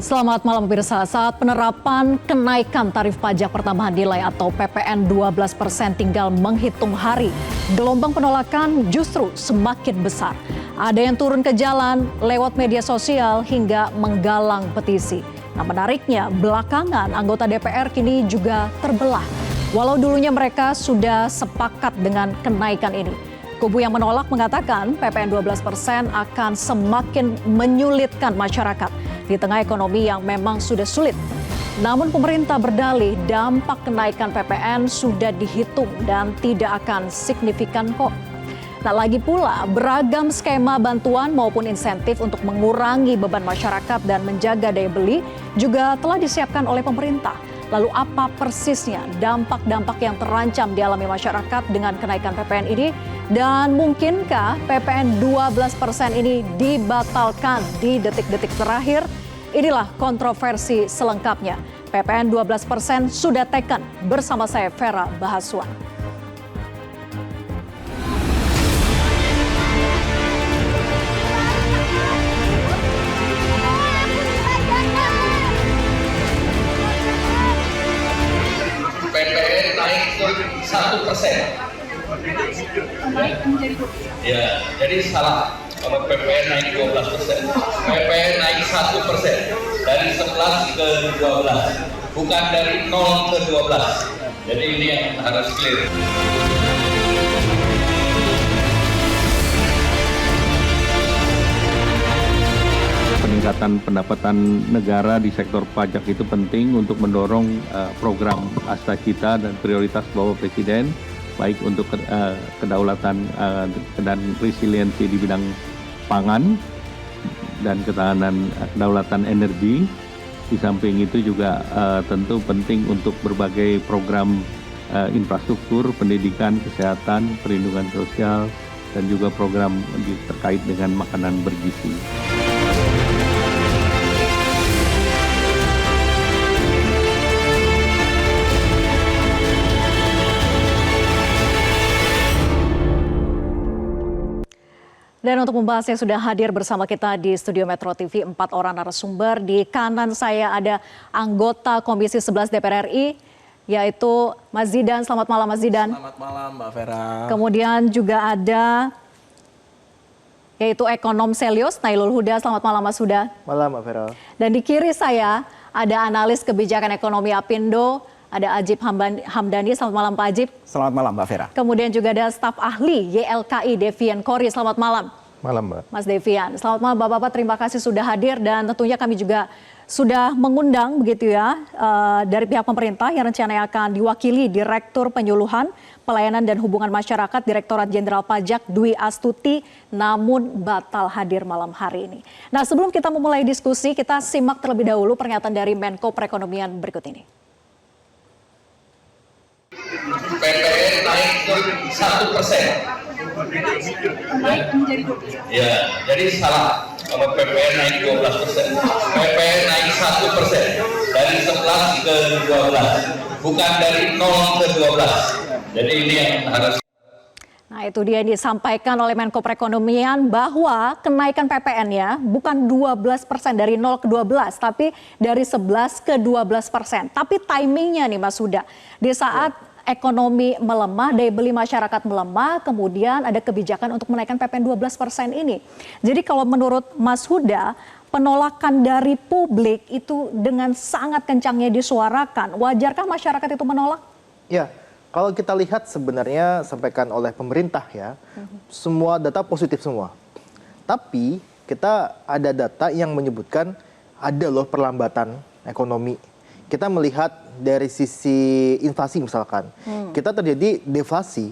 Selamat malam pemirsa. Saat penerapan kenaikan tarif pajak pertambahan nilai atau PPN 12% tinggal menghitung hari, gelombang penolakan justru semakin besar. Ada yang turun ke jalan lewat media sosial hingga menggalang petisi. Nah, menariknya belakangan anggota DPR kini juga terbelah. Walau dulunya mereka sudah sepakat dengan kenaikan ini. Kubu yang menolak mengatakan PPN 12% akan semakin menyulitkan masyarakat di tengah ekonomi yang memang sudah sulit. Namun pemerintah berdalih dampak kenaikan PPN sudah dihitung dan tidak akan signifikan kok. Tak lagi pula beragam skema bantuan maupun insentif untuk mengurangi beban masyarakat dan menjaga daya beli juga telah disiapkan oleh pemerintah. Lalu apa persisnya dampak-dampak yang terancam dialami masyarakat dengan kenaikan PPN ini? Dan mungkinkah PPN 12% ini dibatalkan di detik-detik terakhir? Inilah kontroversi selengkapnya. PPN 12% sudah taken bersama saya Vera Bahaswan. PPN naik ke 1%. Ya, jadi salah. Kalau PPN naik 12%, PPN naik 1% dari 11 ke 12, bukan dari 0 ke 12. Jadi ini yang harus clear. Peningkatan pendapatan negara di sektor pajak itu penting untuk mendorong program Asta Cita dan prioritas Bapak Presiden, baik untuk kedaulatan dan resiliensi di bidang pangan dan ketahanan kedaulatan energi. Di samping itu juga tentu penting untuk berbagai program infrastruktur, pendidikan, kesehatan, perlindungan sosial, dan juga program terkait dengan makanan bergizi. Dan untuk membahasnya sudah hadir bersama kita di Studio Metro TV 4 orang narasumber. Di kanan saya ada anggota Komisi 11 DPR RI, yaitu Mas Zidan. Selamat malam Mas Zidan. Selamat malam Mbak Vera. Kemudian juga ada yaitu Ekonom Selyos, Nailul Huda. Selamat malam Mas Huda. Malam Mbak Vera. Dan di kiri saya ada analis kebijakan ekonomi Apindo, ada Ajib Hamdani. Selamat malam Pak Ajib. Selamat malam Mbak Vera. Kemudian juga ada staf ahli YLKI Devian Kori. Selamat malam. Malam Mbak. Mas Devian. Selamat malam Bapak-Bapak, terima kasih sudah hadir dan tentunya kami juga sudah mengundang begitu ya dari pihak pemerintah yang rencananya akan diwakili Direktur Penyuluhan, Pelayanan dan Hubungan Masyarakat Direktorat Jenderal Pajak Dwi Astuti, namun batal hadir malam hari ini. Nah, sebelum kita memulai diskusi, kita simak terlebih dahulu pernyataan dari Menko Perekonomian berikut ini. PPN naik ke 1%. Ya, jadi salah. Kalau PPN naik 12%, PPN naik 1% dari 11 ke 12, bukan dari 0 ke 12. Jadi ini yang harus. Nah, itu dia yang disampaikan oleh Menko Perekonomian bahwa kenaikan PPN ya bukan 12% dari 0 ke 12, tapi dari 11 ke 12%. Tapi timingnya nih Mas Huda, di saat ekonomi melemah, daya beli masyarakat melemah, kemudian ada kebijakan untuk menaikkan PPN 12% ini. Jadi kalau menurut Mas Huda, penolakan dari publik itu dengan sangat kencangnya disuarakan. Wajarkah masyarakat itu menolak? Ya, kalau kita lihat sebenarnya sampaikan oleh pemerintah ya, semua data positif semua. Tapi kita ada data yang menyebutkan ada loh perlambatan ekonomi. Kita melihat dari sisi inflasi misalkan, kita terjadi deflasi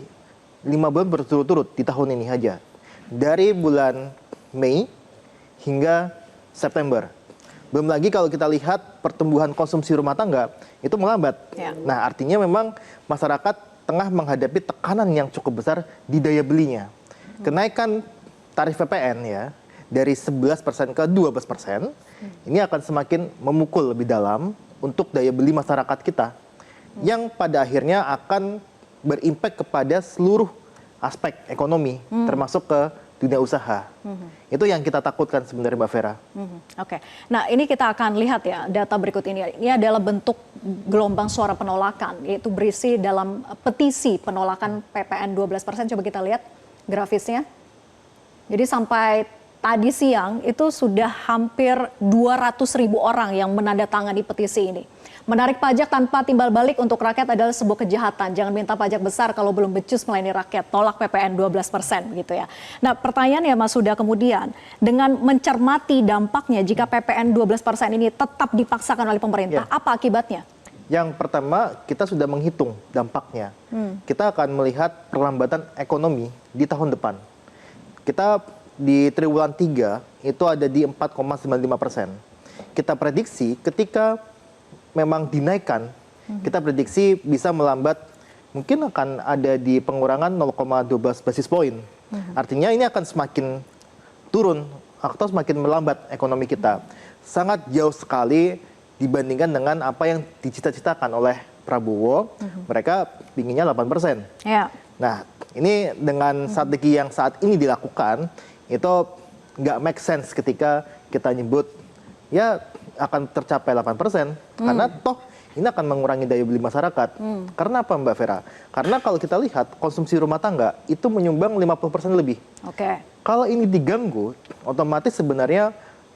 5 bulan berturut-turut di tahun ini aja. Dari bulan Mei hingga September. Belum lagi kalau kita lihat pertumbuhan konsumsi rumah tangga itu melambat. Ya. Nah, artinya memang masyarakat tengah menghadapi tekanan yang cukup besar di daya belinya. Kenaikan tarif PPN ya dari 11% ke 12%, ini akan semakin memukul lebih dalam untuk daya beli masyarakat kita, yang pada akhirnya akan berimpak kepada seluruh aspek ekonomi, termasuk ke dunia usaha. Itu yang kita takutkan sebenarnya Mbak Vera. Oke. Nah, ini kita akan lihat ya data berikut ini. Ini adalah bentuk gelombang suara penolakan, yaitu berisi dalam petisi penolakan PPN 12%. Coba kita lihat grafisnya. Jadi sampai tadi siang itu sudah hampir 200.000 orang yang menandatangani petisi ini. Menarik pajak tanpa timbal balik untuk rakyat adalah sebuah kejahatan. Jangan minta pajak besar kalau belum becus melayani rakyat. Tolak PPN 12% gitu ya. Nah, pertanyaannya Mas Huda kemudian, dengan mencermati dampaknya jika PPN 12% ini tetap dipaksakan oleh pemerintah, apa akibatnya? Yang pertama, kita sudah menghitung dampaknya. Kita akan melihat perlambatan ekonomi di tahun depan. Kita di triwulan 3 itu ada di 4,95%. Kita prediksi ketika memang dinaikkan, kita prediksi bisa melambat, mungkin akan ada di pengurangan 0,12 basis poin. Artinya ini akan semakin turun atau semakin melambat ekonomi kita. Sangat jauh sekali dibandingkan dengan apa yang dicita-citakan oleh Prabowo. Mereka pinginnya 8%. Ya. Nah, ini dengan strategi yang saat ini dilakukan, itu nggak make sense ketika kita nyebut ya akan tercapai 8%, karena toh ini akan mengurangi daya beli masyarakat. Karena apa Mbak Vera? Karena kalau kita lihat konsumsi rumah tangga itu menyumbang 50% lebih. Oke. Kalau ini diganggu, otomatis sebenarnya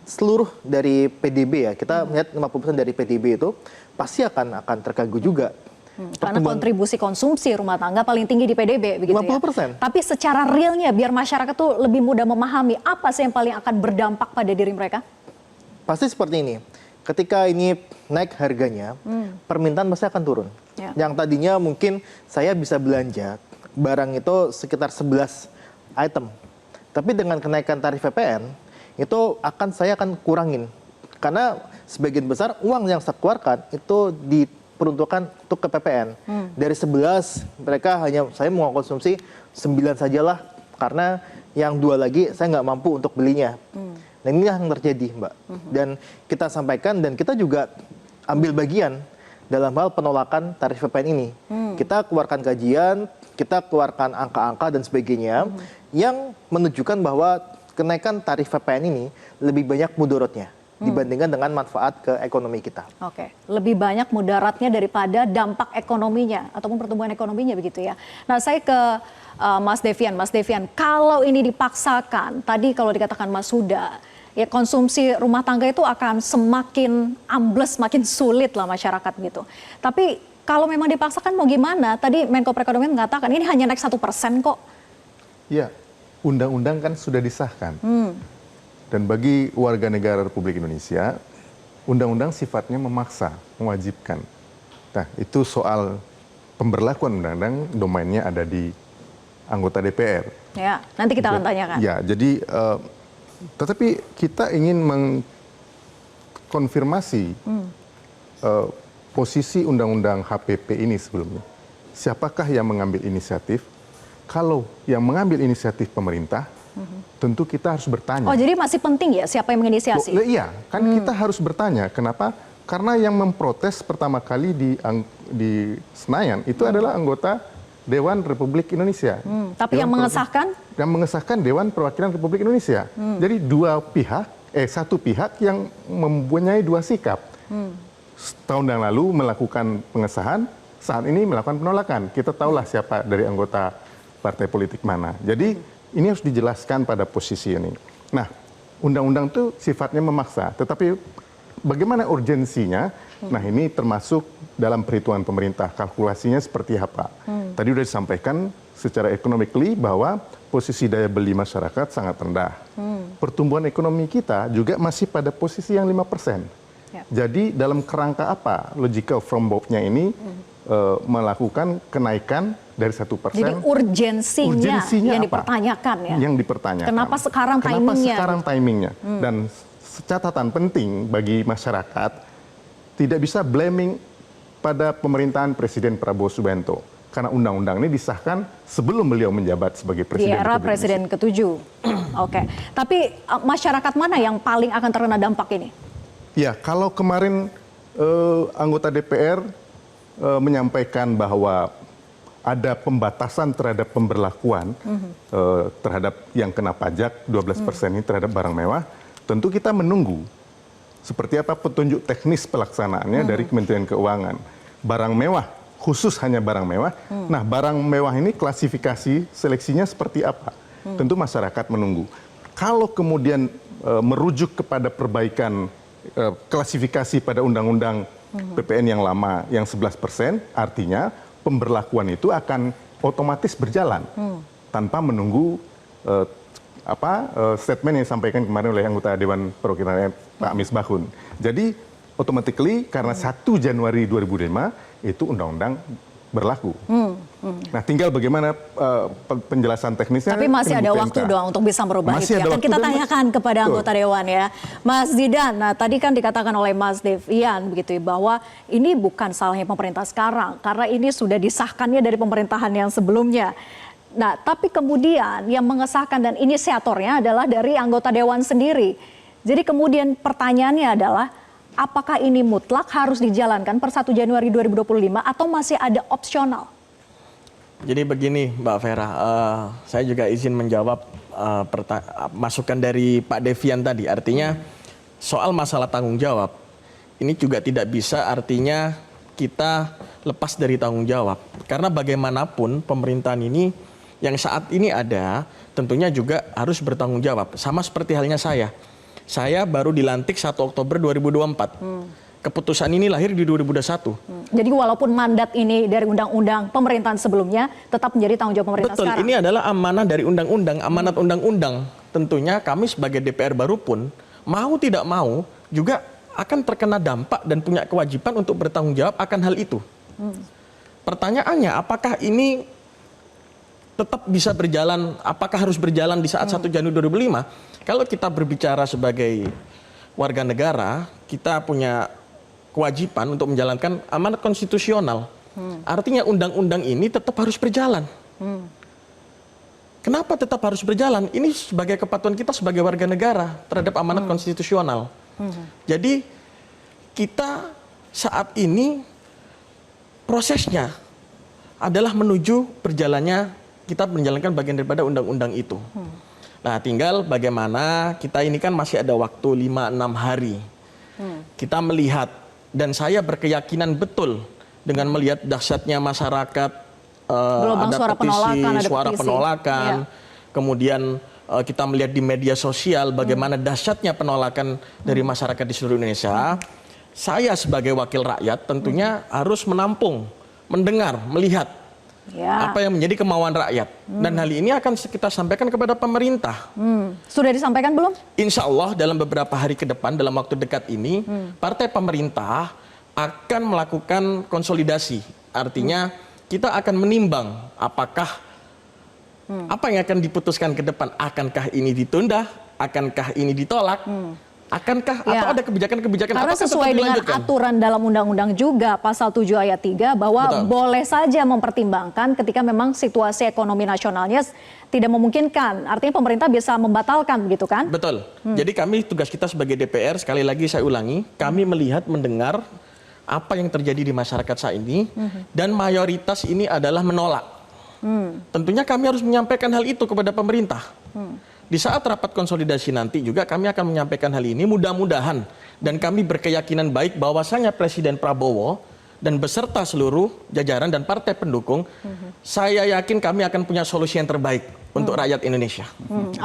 seluruh dari PDB ya, kita melihat 50% dari PDB itu pasti akan terganggu juga. Karena kontribusi konsumsi rumah tangga paling tinggi di PDB begitu 50%. ya. Tapi secara realnya biar masyarakat tuh lebih mudah memahami apa sih yang paling akan berdampak pada diri mereka? Pasti seperti ini. Ketika ini naik harganya, permintaan pasti akan turun. Ya. Yang tadinya mungkin saya bisa belanja barang itu sekitar 11 item. Tapi dengan kenaikan tarif PPN, itu saya akan kurangin. Karena sebagian besar uang yang saya keluarkan itu diperuntukkan untuk ke PPN. Dari 11, saya mau konsumsi 9 sajalah. Karena yang 2 lagi saya nggak mampu untuk belinya. Dan inilah yang terjadi, Mbak. Dan kita sampaikan dan kita juga ambil bagian dalam hal penolakan tarif PPN ini. Kita keluarkan kajian, kita keluarkan angka-angka dan sebagainya yang menunjukkan bahwa kenaikan tarif PPN ini lebih banyak mudorotnya dibandingkan dengan manfaat ke ekonomi kita. Oke, lebih banyak mudaratnya daripada dampak ekonominya ataupun pertumbuhan ekonominya begitu ya. Nah, saya ke Mas Devian. Mas Devian, kalau ini dipaksakan, tadi kalau dikatakan Mas Huda, ya konsumsi rumah tangga itu akan semakin ambles, semakin sulit lah masyarakat gitu. Tapi kalau memang dipaksakan mau gimana? Tadi Menko Perekonomian mengatakan ini hanya naik 1% kok. Ya, undang-undang kan sudah disahkan. Dan bagi warga negara Republik Indonesia, undang-undang sifatnya memaksa, mewajibkan. Nah, itu soal pemberlakuan undang-undang, domainnya ada di anggota DPR. Ya, nanti kita akan tanyakan. Ya, jadi tetapi kita ingin mengkonfirmasi posisi undang-undang HPP ini sebelumnya. Siapakah yang mengambil inisiatif? Kalau yang mengambil inisiatif pemerintah, tentu kita harus bertanya. Oh, jadi masih penting ya siapa yang menginisiasi? Iya, kan kita harus bertanya. Kenapa? Karena yang memprotes pertama kali di Senayan itu adalah anggota Dewan Republik Indonesia. Tapi yang mengesahkan? Yang mengesahkan Dewan Perwakilan Republik Indonesia. Jadi satu pihak yang mempunyai dua sikap. Setahun yang lalu melakukan pengesahan, saat ini melakukan penolakan. Kita tahulah siapa dari anggota partai politik mana. Jadi ini harus dijelaskan pada posisi ini. Nah, undang-undang itu sifatnya memaksa, tetapi bagaimana urgensinya? Nah, ini termasuk dalam perhitungan pemerintah, kalkulasinya seperti apa. Tadi sudah disampaikan secara economically bahwa posisi daya beli masyarakat sangat rendah. Pertumbuhan ekonomi kita juga masih pada posisi yang 5%. Ya. Jadi dalam kerangka apa logical framework-nya ini melakukan kenaikan dari 1%. Jadi urgensinya yang apa? dipertanyakan ya? Yang dipertanyakan. Kenapa sekarang timingnya? Dan catatan penting bagi masyarakat, tidak bisa blaming pada pemerintahan Presiden Prabowo Subianto. Karena undang-undang ini disahkan sebelum beliau menjabat sebagai Presiden. Di era Presiden ke-7. Oke. Tapi masyarakat mana yang paling akan terkena dampak ini? Ya, kalau kemarin anggota DPR menyampaikan bahwa ada pembatasan terhadap pemberlakuan terhadap yang kena pajak 12% ini terhadap barang mewah, tentu kita menunggu seperti apa petunjuk teknis pelaksanaannya dari Kementerian Keuangan. Barang mewah, khusus hanya barang mewah. Nah, barang mewah ini klasifikasi seleksinya seperti apa? Tentu masyarakat menunggu. Kalau kemudian merujuk kepada perbaikan klasifikasi pada undang-undang PPN yang lama yang 11%, artinya pemberlakuan itu akan otomatis berjalan tanpa menunggu statement yang disampaikan kemarin oleh anggota Dewan Perwakilan Pak Misbahun. Jadi automatically karena 1 Januari 2005 itu undang-undang berlaku. Nah, tinggal bagaimana penjelasan teknisnya. Tapi masih ada waktu dong untuk bisa merubah itu. Akan kita tanyakan kepada anggota Dewan ya. Mas Zidan, nah tadi kan dikatakan oleh Mas Devian begitu ya, bahwa ini bukan salahnya pemerintah sekarang. Karena ini sudah disahkannya dari pemerintahan yang sebelumnya. Nah, tapi kemudian yang mengesahkan dan inisiatornya adalah dari anggota Dewan sendiri. Jadi kemudian pertanyaannya adalah, apakah ini mutlak harus dijalankan per 1 Januari 2025 atau masih ada opsional? Jadi begini Mbak Vera, saya juga izin menjawab masukan dari Pak Devian tadi. Artinya soal masalah tanggung jawab, ini juga tidak bisa artinya kita lepas dari tanggung jawab. Karena bagaimanapun pemerintahan ini yang saat ini ada tentunya juga harus bertanggung jawab. Sama seperti halnya saya. Saya baru dilantik 1 Oktober 2024. Keputusan ini lahir di 2021. Jadi walaupun mandat ini dari undang-undang pemerintahan sebelumnya, tetap menjadi tanggung jawab pemerintah sekarang. Betul, ini adalah amanah dari undang-undang, amanat undang-undang. Tentunya kami sebagai DPR baru pun, mau tidak mau, juga akan terkena dampak dan punya kewajiban untuk bertanggung jawab akan hal itu. Pertanyaannya, apakah ini tetap bisa berjalan, apakah harus berjalan di saat 1 Januari 2005? Kalau kita berbicara sebagai warga negara, kita punya kewajiban untuk menjalankan amanat konstitusional. Artinya undang-undang ini tetap harus berjalan. Kenapa tetap harus berjalan? Ini sebagai kepatuhan kita sebagai warga negara terhadap amanat konstitusional. Jadi kita saat ini prosesnya adalah menuju berjalannya kita menjalankan bagian daripada undang-undang itu. Nah, tinggal bagaimana kita ini kan masih ada waktu 5-6 hari. Kita melihat dan saya berkeyakinan betul dengan melihat dahsyatnya masyarakat, ada suara petisi, penolakan, suara penolakan. Kemudian kita melihat di media sosial bagaimana dahsyatnya penolakan dari masyarakat di seluruh Indonesia. Saya sebagai wakil rakyat tentunya harus menampung, mendengar, melihat apa yang menjadi kemauan rakyat. Dan hal ini akan kita sampaikan kepada pemerintah. Sudah disampaikan belum? Insya Allah dalam beberapa hari ke depan, dalam waktu dekat ini, partai pemerintah akan melakukan konsolidasi. Artinya kita akan menimbang apakah apa yang akan diputuskan ke depan, akankah ini ditunda, akankah ini ditolak, akankah atau ada kebijakan-kebijakan karena sesuai dengan aturan dalam undang-undang juga pasal 7 ayat 3 bahwa boleh saja mempertimbangkan ketika memang situasi ekonomi nasionalnya tidak memungkinkan. Artinya pemerintah bisa membatalkan begitu kan? Betul. Jadi kami tugas kita sebagai DPR, sekali lagi saya ulangi, kami melihat, mendengar apa yang terjadi di masyarakat saat ini dan mayoritas ini adalah menolak. Tentunya kami harus menyampaikan hal itu kepada pemerintah. Di saat rapat konsolidasi nanti juga kami akan menyampaikan hal ini, mudah-mudahan dan kami berkeyakinan baik bahwasanya Presiden Prabowo dan beserta seluruh jajaran dan partai pendukung, saya yakin kami akan punya solusi yang terbaik untuk rakyat Indonesia.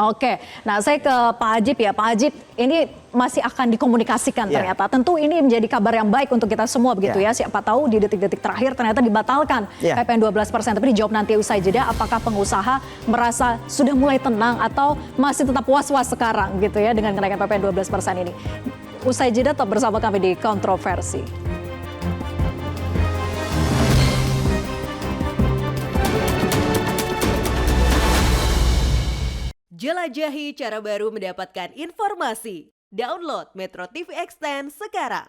Oke, nah saya ke Pak Ajib ya. Pak Ajib, ini masih akan dikomunikasikan ternyata. Tentu ini menjadi kabar yang baik untuk kita semua begitu ya. Siapa tahu di detik-detik terakhir ternyata dibatalkan PPN 12%. Tapi dijawab nanti usai jeda, apakah pengusaha merasa sudah mulai tenang atau masih tetap was-was sekarang gitu ya dengan kenaikan PPN 12% ini. Usai jeda tetap bersama kami di Kontroversi. Jelajahi cara baru mendapatkan informasi. Download Metro TV Extend sekarang.